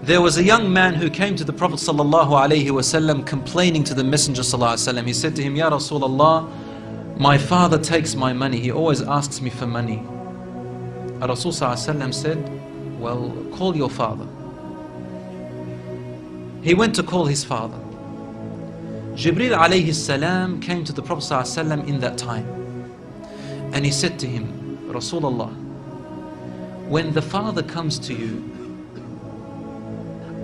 There was a young man who came to the Prophet ﷺ complaining to the Messenger ﷺ. He said to him, Ya Rasulullah, my father takes my money. He always asks me for money. Rasul ﷺ said, well, call your father. He went to call his father. Jibreel alayhi salam came to the Prophet ﷺ in that time. And he said to him, Rasulullah, when the father comes to you,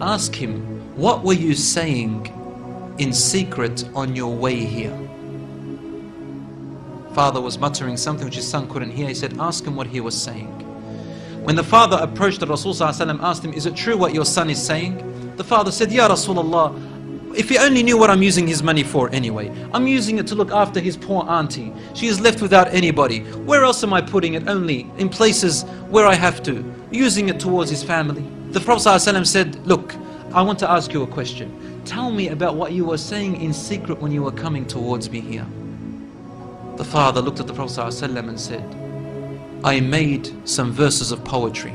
ask him, what were you saying in secret on your way here? Father was muttering something which his son couldn't hear. He said, ask him what he was saying. When the father approached the Rasul ﷺ, asked him, is it true what your son is saying? The father said, Ya Rasulullah, if he only knew what I'm using his money for anyway. I'm using it to look after his poor auntie. She is left without anybody. Where else am I putting it? Only in places where I have to. Using it towards his family. The Prophet ﷺ said, look, I want to ask you a question. Tell me about what you were saying in secret when you were coming towards me here. The father looked at the Prophet ﷺ and said, I made some verses of poetry.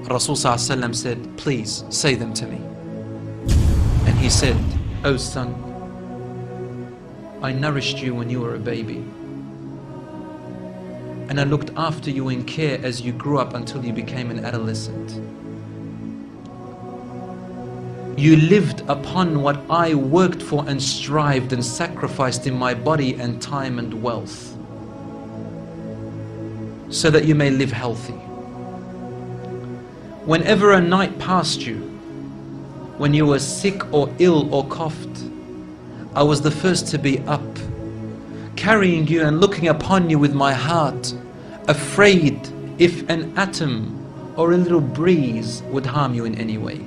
Rasul ﷺ said, please say them to me. And he said, oh son, I nourished you when you were a baby. And I looked after you in care as you grew up until you became an adolescent. You lived upon what I worked for and strived and sacrificed in my body and time and wealth, so that you may live healthy. Whenever a night passed you, when you were sick or ill or coughed, I was the first to be up, carrying you and looking upon you with my heart, afraid if an atom or a little breeze would harm you in any way.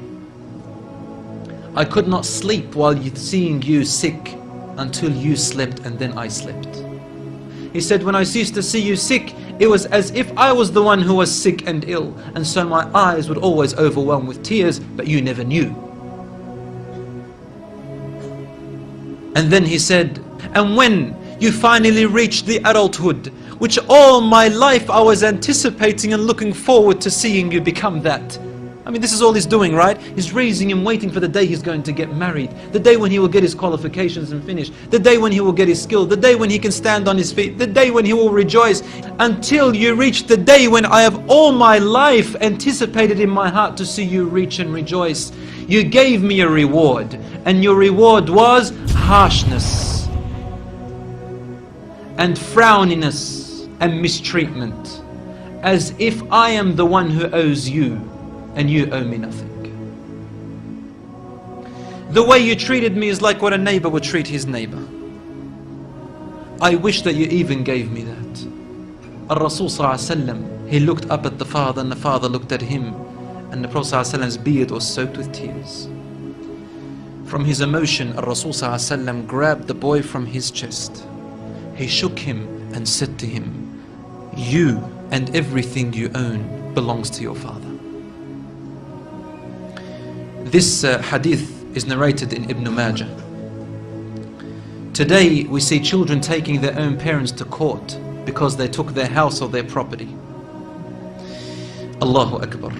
I could not sleep while seeing you sick until you slept, and then I slept. He said, when I used to see you sick, it was as if I was the one who was sick and ill, and so my eyes would always overwhelm with tears, but you never knew. And then he said, and when you finally reached the adulthood, which all my life I was anticipating and looking forward to seeing you become that. I mean, this is all he's doing, right? He's raising him, waiting for the day he's going to get married, the day when he will get his qualifications and finish, the day when he will get his skill, the day when he can stand on his feet, the day when he will rejoice, until you reach the day when I have all my life anticipated in my heart to see you reach and rejoice. You gave me a reward, and your reward was harshness and frowniness and mistreatment, as if I am the one who owes you and you owe me nothing. The way you treated me is like what a neighbor would treat his neighbor. I wish that you even gave me that. Al-Rasul ﷺ, he looked up at the father, and the father looked at him, and the Prophet ﷺ's beard was soaked with tears. From his emotion, Al-Rasul ﷺ grabbed the boy from his chest. He shook him and said to him, you and everything you own belongs to your father. This hadith is narrated in Ibn Majah. Today we see children taking their own parents to court because they took their house or their property. Allahu Akbar.